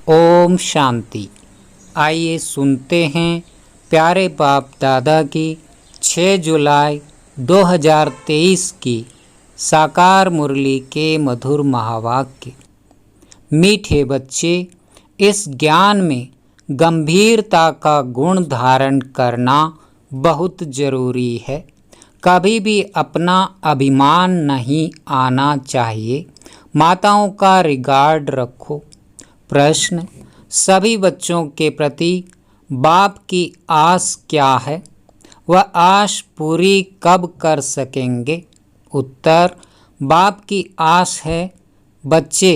ओम शांति। आइए सुनते हैं प्यारे बाप दादा की 6 जुलाई 2023 की साकार मुरली के मधुर महावाक्य। मीठे बच्चे, इस ज्ञान में गंभीरता का गुण धारण करना बहुत जरूरी है। कभी भी अपना अभिमान नहीं आना चाहिए। माताओं का रिगार्ड रखो। प्रश्न: सभी बच्चों के प्रति बाप की आस क्या है? वह आस पूरी कब कर सकेंगे? उत्तर: बाप की आस है बच्चे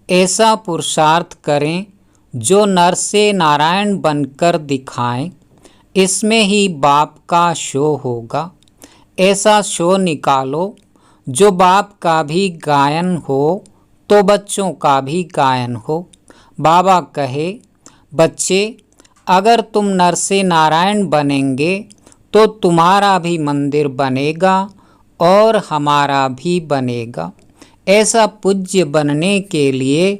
ऐसा पुरुषार्थ करें जो नर से नारायण बनकर दिखाएं। इसमें ही बाप का शो होगा। ऐसा शो निकालो जो बाप का भी गायन हो तो बच्चों का भी गायन हो। बाबा कहे, बच्चे अगर तुम नर से नारायण बनेंगे तो तुम्हारा भी मंदिर बनेगा और हमारा भी बनेगा। ऐसा पूज्य बनने के लिए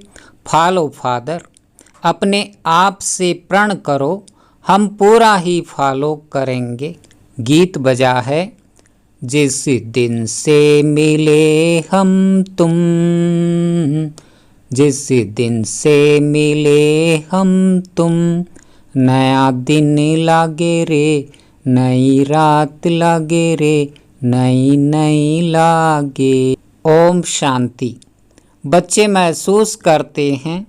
फॉलो फादर। अपने आप से प्रण करो, हम पूरा ही फॉलो करेंगे। गीत बजा है। जिस दिन से मिले हम तुम, जिस दिन से मिले हम तुम, नया दिन लागे रे, नई रात लागे रे, नई नई लागे। ओम शांति। बच्चे महसूस करते हैं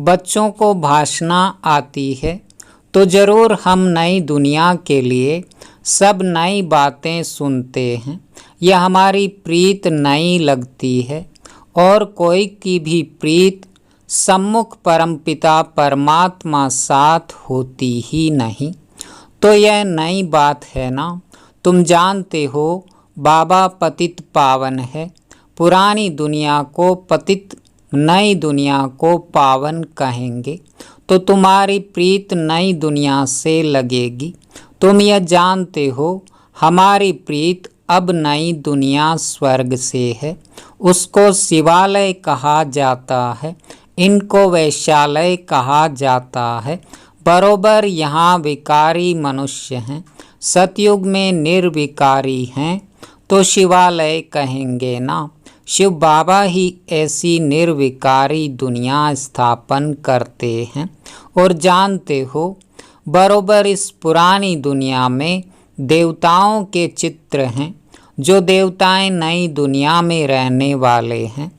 बच्चों को भाषणा आती है तो ज़रूर हम नई दुनिया के लिए सब नई बातें सुनते हैं। यह हमारी प्रीत नई लगती है और कोई की भी प्रीत सम्मुख परमपिता परमात्मा साथ होती ही नहीं। तो यह नई बात है ना। तुम जानते हो बाबा पतित पावन है। पुरानी दुनिया को पतित, नई दुनिया को पावन कहेंगे तो तुम्हारी प्रीत नई दुनिया से लगेगी। तुम यह जानते हो हमारी प्रीत अब नई दुनिया स्वर्ग से है। उसको शिवालय कहा जाता है, इनको वैश्यालय कहा जाता है। बरोबर यहाँ विकारी मनुष्य हैं। सतयुग में निर्विकारी हैं तो शिवालय कहेंगे ना। शिव बाबा ही ऐसी निर्विकारी दुनिया स्थापन करते हैं। और जानते हो बरोबर इस पुरानी दुनिया में देवताओं के चित्र हैं। जो देवताएं नई दुनिया में रहने वाले हैं।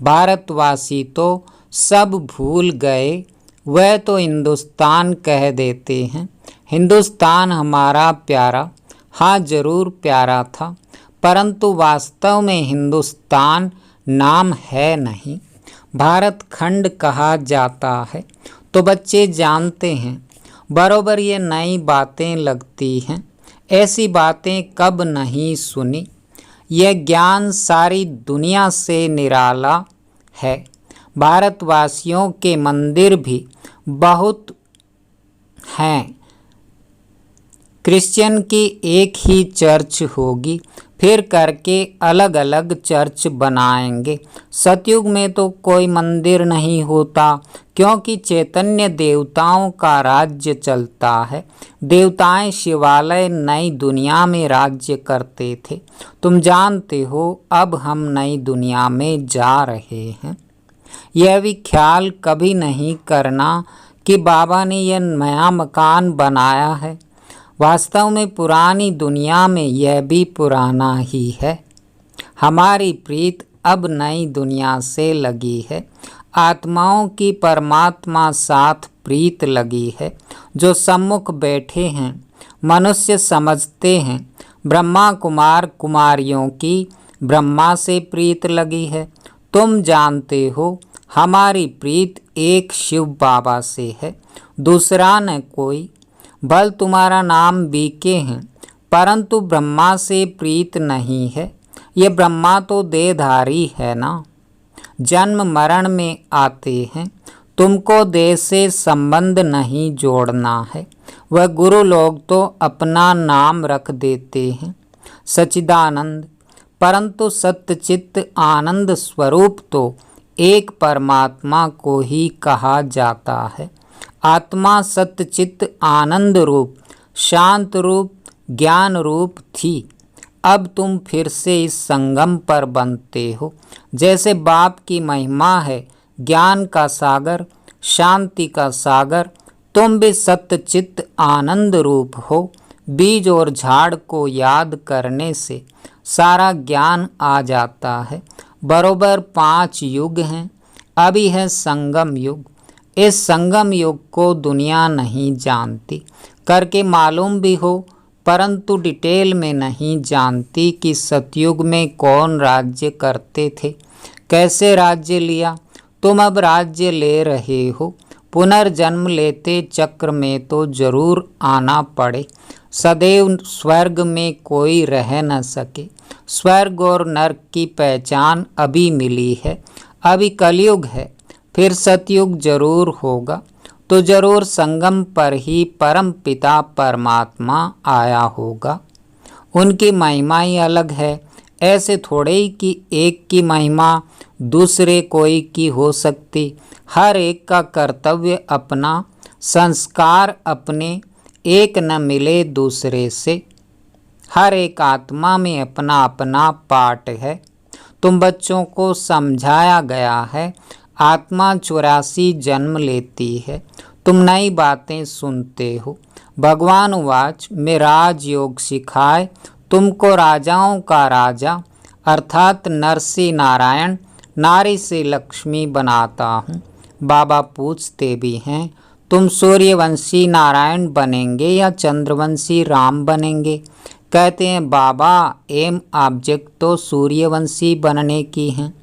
भारतवासी तो सब भूल गए, वह तो हिंदुस्तान कह देते हैं। हिंदुस्तान हमारा प्यारा, हाँ जरूर प्यारा था, परंतु वास्तव में हिंदुस्तान नाम है नहीं, भारत खंड कहा जाता है। तो बच्चे जानते हैं बरोबर ये नई बातें लगती हैं। ऐसी बातें कब नहीं सुनी। यह ज्ञान सारी दुनिया से निराला है। भारतवासियों के मंदिर भी बहुत हैं। क्रिश्चियन की एक ही चर्च होगी, फिर करके अलग अलग चर्च बनाएंगे। सतयुग में तो कोई मंदिर नहीं होता क्योंकि चैतन्य देवताओं का राज्य चलता है। देवताएं शिवालय नई दुनिया में राज्य करते थे। तुम जानते हो अब हम नई दुनिया में जा रहे हैं। यह भी ख्याल कभी नहीं करना कि बाबा ने यह नया मकान बनाया है। वास्तव में पुरानी दुनिया में यह भी पुराना ही है। हमारी प्रीत अब नई दुनिया से लगी है। आत्माओं की परमात्मा साथ प्रीत लगी है। जो सम्मुख बैठे हैं मनुष्य समझते हैं ब्रह्मा कुमार कुमारियों की ब्रह्मा से प्रीत लगी है। तुम जानते हो हमारी प्रीत एक शिव बाबा से है, दूसरा न कोई। भल तुम्हारा नाम बीके हैं परंतु ब्रह्मा से प्रीत नहीं है। ये ब्रह्मा तो देहधारी है ना, जन्म मरण में आते हैं। तुमको देह से संबंध नहीं जोड़ना है। वह गुरु लोग तो अपना नाम रख देते हैं सच्चिदानंद, परंतु सत्यचित्त आनंद स्वरूप तो एक परमात्मा को ही कहा जाता है। आत्मा सत्चित आनंद रूप, शांत रूप, ज्ञान रूप थी। अब तुम फिर से इस संगम पर बनते हो। जैसे बाप की महिमा है ज्ञान का सागर, शांति का सागर, तुम भी सत्चित आनंद रूप हो। बीज और झाड़ को याद करने से सारा ज्ञान आ जाता है। बरोबर 5 युग हैं, अभी है संगम युग। इस संगम युग को दुनिया नहीं जानती, करके मालूम भी हो परंतु डिटेल में नहीं जानती कि सतयुग में कौन राज्य करते थे, कैसे राज्य लिया। तुम अब राज्य ले रहे हो, पुनर्जन्म लेते चक्र में तो जरूर आना पड़े। सदैव स्वर्ग में कोई रह न सके। स्वर्ग और नरक की पहचान अभी मिली है। अभी कलयुग है, फिर सतयुग जरूर होगा, तो जरूर संगम पर ही परम पिता परमात्मा आया होगा। उनकी महिमा ही अलग है। ऐसे थोड़े ही कि एक की महिमा दूसरे कोई की हो सकती। हर एक का कर्तव्य अपना, संस्कार अपने, एक न मिले दूसरे से। हर एक आत्मा में अपना अपना पार्ट है। तुम बच्चों को समझाया गया है आत्मा 84 जन्म लेती है। तुम नई बातें सुनते हो। भगवान उवाच, मैं राजयोग सिखाए तुमको राजाओं का राजा, अर्थात नर से नारायण, नारी से लक्ष्मी बनाता हूँ। बाबा पूछते भी हैं, तुम सूर्यवंशी नारायण बनेंगे या चंद्रवंशी राम बनेंगे? कहते हैं बाबा एम ऑब्जेक्ट तो सूर्यवंशी बनने की हैं।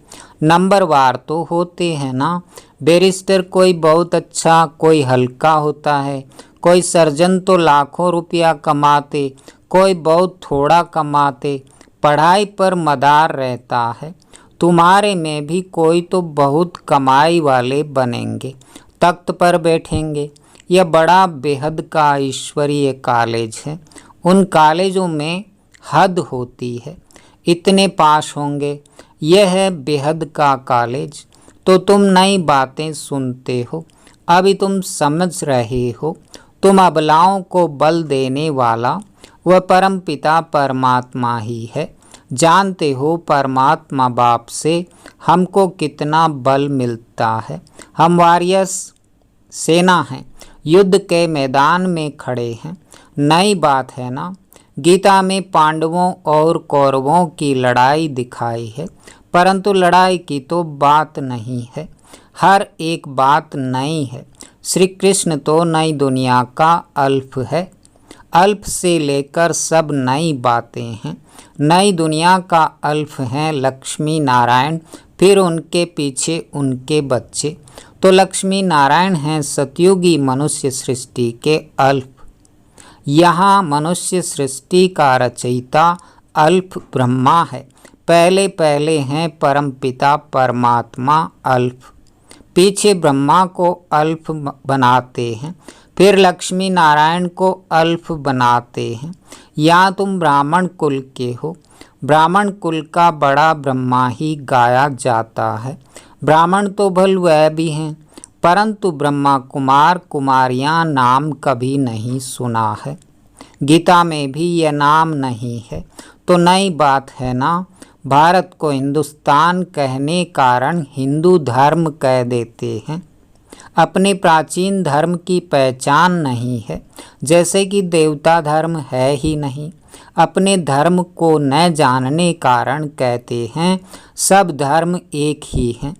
नंबरवार तो होते हैं ना। बैरिस्टर कोई बहुत अच्छा, कोई हल्का होता है। कोई सर्जन तो लाखों रुपया कमाते, कोई बहुत थोड़ा कमाते। पढ़ाई पर मदार रहता है। तुम्हारे में भी कोई तो बहुत कमाई वाले बनेंगे, तख्त पर बैठेंगे। यह बड़ा बेहद का ईश्वरीय कॉलेज है। उन कॉलेजों में हद होती है, इतने पास होंगे। यह है बेहद का कॉलेज। तो तुम नई बातें सुनते हो, अभी तुम समझ रहे हो। तुम अबलाओं को बल देने वाला वह परम पिता परमात्मा ही है। जानते हो परमात्मा बाप से हमको कितना बल मिलता है। हम वॉरियर्स सेना हैं, युद्ध के मैदान में खड़े हैं। नई बात है ना। गीता में पांडवों और कौरवों की लड़ाई दिखाई है, परंतु लड़ाई की तो बात नहीं है। हर एक बात नई है। श्री कृष्ण तो नई दुनिया का अल्फ है। अल्फ से लेकर सब नई बातें हैं। नई दुनिया का अल्फ हैं लक्ष्मी नारायण, फिर उनके पीछे उनके बच्चे। तो लक्ष्मी नारायण हैं सतयुगी मनुष्य सृष्टि के अल्फ। यहाँ मनुष्य सृष्टि का रचयिता अल्फ ब्रह्मा है। पहले पहले हैं परम पिता परमात्मा अल्फ, पीछे ब्रह्मा को अल्फ बनाते हैं, फिर लक्ष्मी नारायण को अल्फ बनाते हैं। यहाँ तुम ब्राह्मण कुल के हो। ब्राह्मण कुल का बड़ा ब्रह्मा ही गाया जाता है। ब्राह्मण तो भल वह भी हैं, परंतु ब्रह्मा कुमार कुमारियाँ नाम कभी नहीं सुना है। गीता में भी यह नाम नहीं है। तो नई बात है ना। भारत को हिंदुस्तान कहने कारण हिंदू धर्म कह देते हैं। अपने प्राचीन धर्म की पहचान नहीं है, जैसे कि देवता धर्म है ही नहीं। अपने धर्म को न जानने कारण कहते हैं सब धर्म एक ही हैं।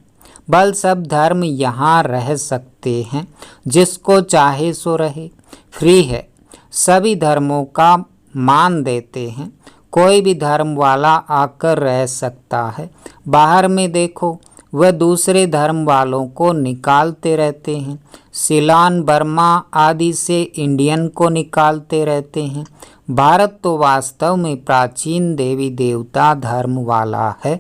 बल सब धर्म यहाँ रह सकते हैं, जिसको चाहे सो रहे, फ्री है। सभी धर्मों का मान देते हैं। कोई भी धर्म वाला आकर रह सकता है। बाहर में देखो, वह दूसरे धर्म वालों को निकालते रहते हैं। सिलान बर्मा आदि से इंडियन को निकालते रहते हैं। भारत तो वास्तव में प्राचीन देवी देवता धर्म वाला है,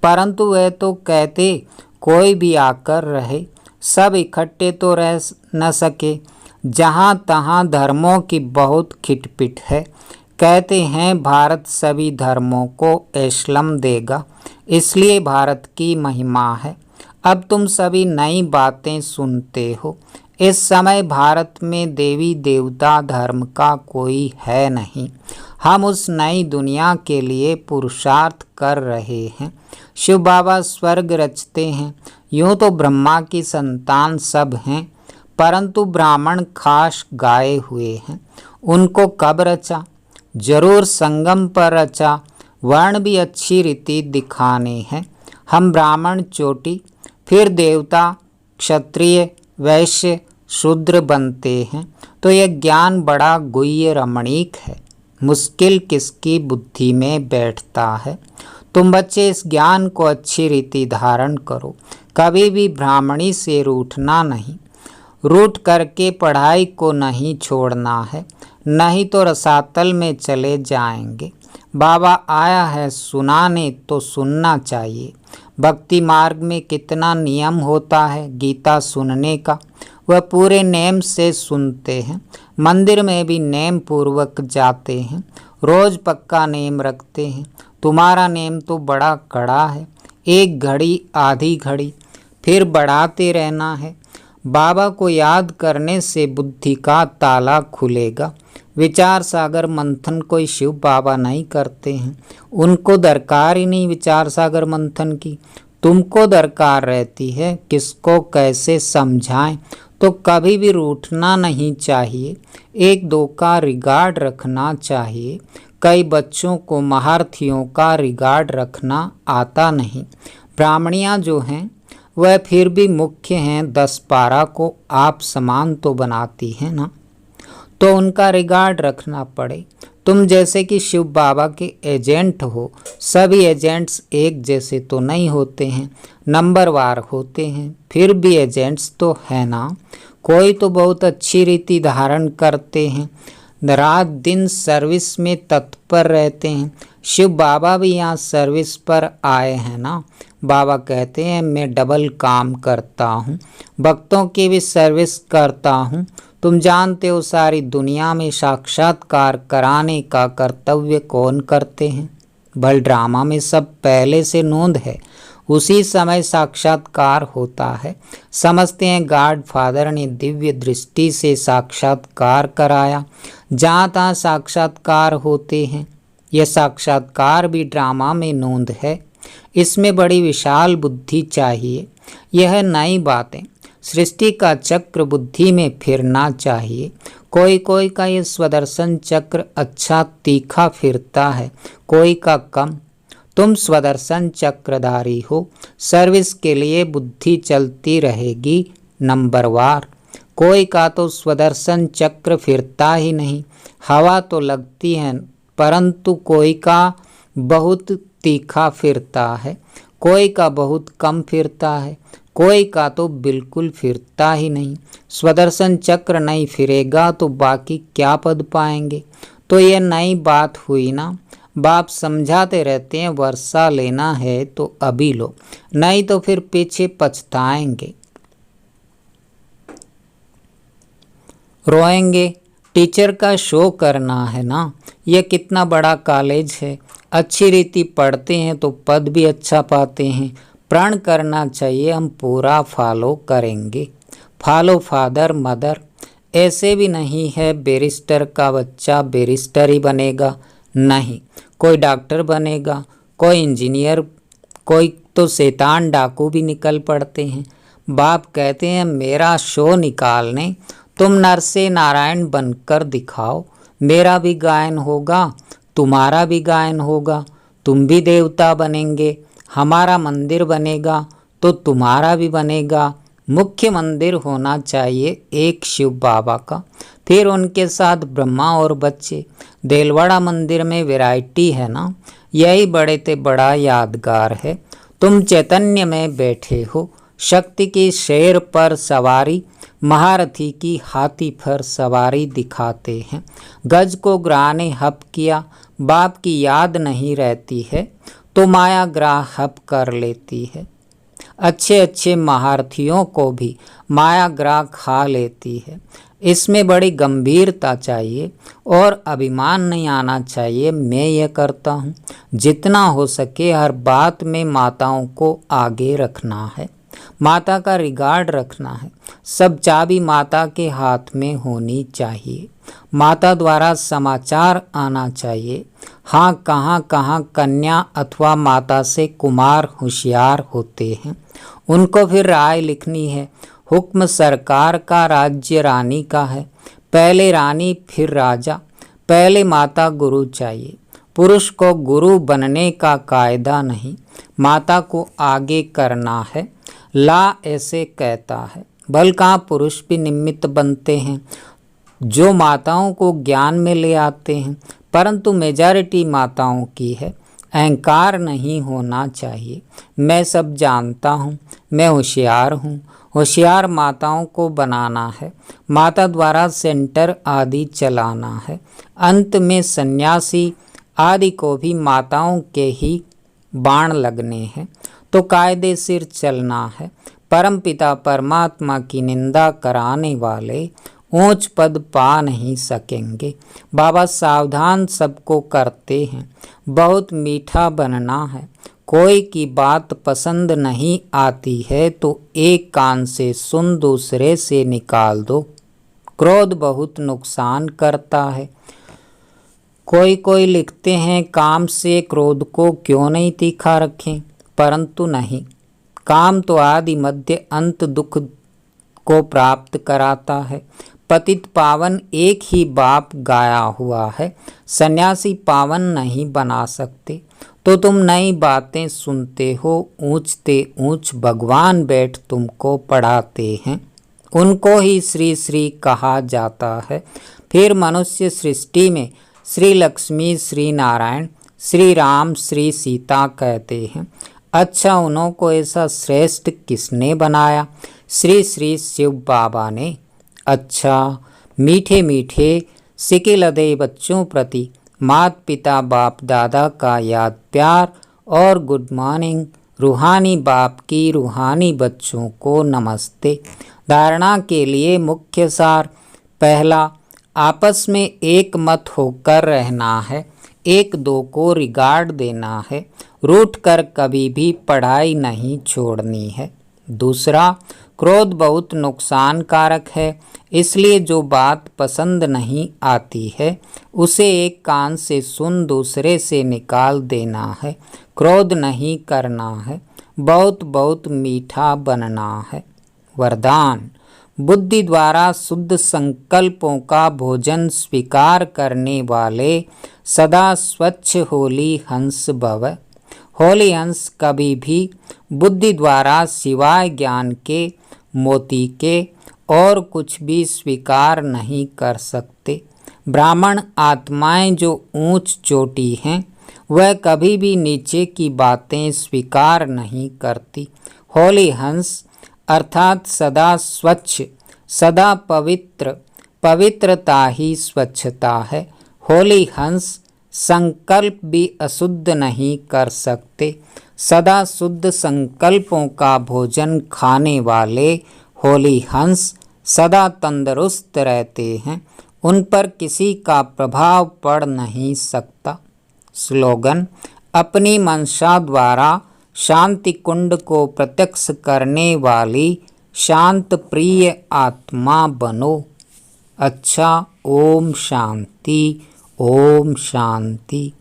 परंतु वह तो कहते कोई भी आकर रहे, सब इकट्ठे तो रह न सके। जहाँ तहाँ धर्मों की बहुत खिटपिट है। कहते हैं भारत सभी धर्मों को इस्लाम देगा, इसलिए भारत की महिमा है। अब तुम सभी नई बातें सुनते हो। इस समय भारत में देवी देवता धर्म का कोई है नहीं। हम उस नई दुनिया के लिए पुरुषार्थ कर रहे हैं। शिव बाबा स्वर्ग रचते हैं। यूँ तो ब्रह्मा की संतान सब हैं, परंतु ब्राह्मण खास गाए हुए हैं। उनको कब रचा? जरूर संगम पर रचा। वर्ण भी अच्छी रीति दिखाने हैं। हम ब्राह्मण चोटी, फिर देवता, क्षत्रिय, वैश्य, शूद्र बनते हैं। तो यह ज्ञान बड़ा गुह्य रमणीक है। मुश्किल किसकी बुद्धि में बैठता है। तुम बच्चे इस ज्ञान को अच्छी रीति धारण करो। कभी भी ब्राह्मणी से रूठना नहीं। रूठ करके पढ़ाई को नहीं छोड़ना है, नहीं तो रसातल में चले जाएंगे। बाबा आया है सुनाने, तो सुनना चाहिए। भक्ति मार्ग में कितना नियम होता है गीता सुनने का, वह पूरे नेम से सुनते हैं। मंदिर में भी नेम पूर्वक जाते हैं। रोज पक्का नेम रखते हैं। तुम्हारा नेम तो बड़ा कड़ा है। एक घड़ी, आधी घड़ी, फिर बढ़ाते रहना है। बाबा को याद करने से बुद्धि का ताला खुलेगा। विचार सागर मंथन कोई शिव बाबा नहीं करते हैं। उनको दरकार ही नहीं विचार सागर मंथन की। तुमको दरकार रहती है। किसको कैसे समझाएं। तो कभी भी रूठना नहीं चाहिए। एक दो का रिगार्ड रखना चाहिए। कई बच्चों को महारथियों का रिगार्ड रखना आता नहीं। ब्राह्मणियाँ जो हैं वह फिर भी मुख्य हैं। 10-12 को आप समान तो बनाती हैं ना, तो उनका रिगार्ड रखना पड़े। तुम जैसे कि शिव बाबा के एजेंट हो। सभी एजेंट्स एक जैसे तो नहीं होते हैं, नंबरवार होते हैं। फिर भी एजेंट्स तो है ना। कोई तो बहुत अच्छी रीति धारण करते हैं, रात दिन सर्विस में तत्पर रहते हैं। शिव बाबा भी यहाँ सर्विस पर आए हैं ना। बाबा कहते हैं मैं डबल काम करता हूँ, भक्तों की भी सर्विस करता हूँ। तुम जानते हो सारी दुनिया में साक्षात्कार कराने का कर्तव्य कौन करते हैं? बल ड्रामा में सब पहले से नोंद है, उसी समय साक्षात्कार होता है। समझते हैं गॉड फादर ने दिव्य दृष्टि से साक्षात्कार कराया। जहाँ तहाँ साक्षात्कार होते हैं। यह साक्षात्कार भी ड्रामा में नोंद है। इसमें बड़ी विशाल बुद्धि चाहिए। यह नई बातें, सृष्टि का चक्र बुद्धि में फिरना चाहिए। कोई कोई का ये स्वदर्शन चक्र अच्छा तीखा फिरता है, कोई का कम। तुम स्वदर्शन चक्रधारी हो। सर्विस के लिए बुद्धि चलती रहेगी नंबरवार। कोई का तो स्वदर्शन चक्र फिरता ही नहीं, हवा तो लगती है, परंतु कोई का बहुत तीखा फिरता है, कोई का बहुत कम फिरता है, कोई का तो बिल्कुल फिरता ही नहीं। स्वदर्शन चक्र नहीं फिरेगा तो बाकी क्या पद पाएंगे। तो ये नई बात हुई ना। बाप समझाते रहते हैं वर्षा लेना है तो अभी लो, नहीं तो फिर पीछे पछताएंगे, रोएंगे। टीचर का शो करना है ना। यह कितना बड़ा कॉलेज है। अच्छी रीति पढ़ते हैं तो पद भी अच्छा पाते हैं। प्रण करना चाहिए हम पूरा फॉलो करेंगे। Follow father mother. ऐसे भी नहीं है बैरिस्टर का बच्चा बैरिस्टर ही बनेगा, नहीं। कोई डॉक्टर बनेगा, कोई इंजीनियर, कोई तो शैतान डाकू भी निकल पड़ते हैं। बाप कहते हैं मेरा शो निकालने तुम नर से नारायण बनकर दिखाओ। मेरा भी गायन होगा, तुम्हारा भी गायन होगा। तुम भी देवता बनेंगे, हमारा मंदिर बनेगा तो तुम्हारा भी बनेगा। मुख्य मंदिर होना चाहिए एक शिव बाबा का, फिर उनके साथ ब्रह्मा और बच्चे। देलवाड़ा मंदिर में वैरायटी है ना, यही बड़े ते बड़ा यादगार है। तुम चैतन्य में बैठे हो। शक्ति की शेर पर सवारी, महारथी की हाथी पर सवारी दिखाते हैं। गज को ग्राह ने हप किया, बाप की याद नहीं रहती है तो माया ग्राह हप कर लेती है। अच्छे अच्छे महारथियों को भी माया ग्राह खा लेती है। इसमें बड़ी गंभीरता चाहिए और अभिमान नहीं आना चाहिए मैं यह करता हूँ। जितना हो सके हर बात में माताओं को आगे रखना है। माता का रिगार्ड रखना है। सब चाबी माता के हाथ में होनी चाहिए। माता द्वारा समाचार आना चाहिए। हाँ, कहाँ कहाँ कन्या अथवा माता से कुमार होशियार होते हैं, उनको फिर राय लिखनी है। हुक्म सरकार का, राज्य रानी का है। पहले रानी फिर राजा, पहले माता गुरु चाहिए। पुरुष को गुरु बनने का कायदा नहीं, माता को आगे करना है। ला ऐसे कहता है। बल कहाँ पुरुष भी निमित्त बनते हैं जो माताओं को ज्ञान में ले आते हैं, परंतु मेजॉरिटी माताओं की है। अहंकार नहीं होना चाहिए। मैं सब जानता हूँ, मैं होशियार हूँ। होशियार माताओं को बनाना है, माता द्वारा सेंटर आदि चलाना है। अंत में सन्यासी आदि को भी माताओं के ही बाण लगने हैं, तो कायदे सिर चलना है। परमपिता परमात्मा की निंदा कराने वाले ऊंच पद पा नहीं सकेंगे। बाबा सावधान सबको करते हैं, बहुत मीठा बनना है। कोई की बात पसंद नहीं आती है तो एक कान से सुन, दूसरे से निकाल दो। क्रोध बहुत नुकसान करता है। कोई लिखते हैं काम से क्रोध को क्यों नहीं तीखा रखें, परंतु नहीं, काम तो आदि मध्य अंत दुख को प्राप्त कराता है। पतित पावन एक ही बाप गाया हुआ है, सन्यासी पावन नहीं बना सकते। तो तुम नई बातें सुनते हो, ऊंचते ऊंच भगवान बैठ तुमको पढ़ाते हैं, उनको ही श्री श्री कहा जाता है। फिर मनुष्य सृष्टि में श्री लक्ष्मी, श्री नारायण, श्री राम, श्री सीता कहते हैं। अच्छा, उन्हों को ऐसा श्रेष्ठ किसने बनाया? श्री श्री शिव बाबा ने। अच्छा, मीठे मीठे सिके लदे बच्चों प्रति माता पिता बाप दादा का याद प्यार और गुड मॉर्निंग। रूहानी बाप की रूहानी बच्चों को नमस्ते। धारणा के लिए मुख्य सार। पहला, आपस में एक मत होकर रहना है, एक दो को रिगार्ड देना है, रूठ कर कभी भी पढ़ाई नहीं छोड़नी है। दूसरा, क्रोध बहुत नुकसानकारक है, इसलिए जो बात पसंद नहीं आती है उसे एक कान से सुन, दूसरे से निकाल देना है। क्रोध नहीं करना है, बहुत बहुत मीठा बनना है। वरदान, बुद्धि द्वारा शुद्ध संकल्पों का भोजन स्वीकार करने वाले सदा स्वच्छ होली हंस भव। होली हंस कभी भी बुद्धि द्वारा सिवाय ज्ञान के, मोती के और कुछ भी स्वीकार नहीं कर सकते। ब्राह्मण आत्माएं जो ऊंच चोटी हैं, वह कभी भी नीचे की बातें स्वीकार नहीं करती। होली हंस अर्थात सदा स्वच्छ, सदा पवित्र, पवित्रता ही स्वच्छता है। होली हंस संकल्प भी अशुद्ध नहीं कर सकते। सदा शुद्ध संकल्पों का भोजन खाने वाले होली हंस सदा तंदुरुस्त रहते हैं, उन पर किसी का प्रभाव पड़ नहीं सकता। स्लोगन, अपनी मंशा द्वारा शांति कुंड को प्रत्यक्ष करने वाली शांत प्रिय आत्मा बनो। अच्छा, ओम शांति, ओम शांति।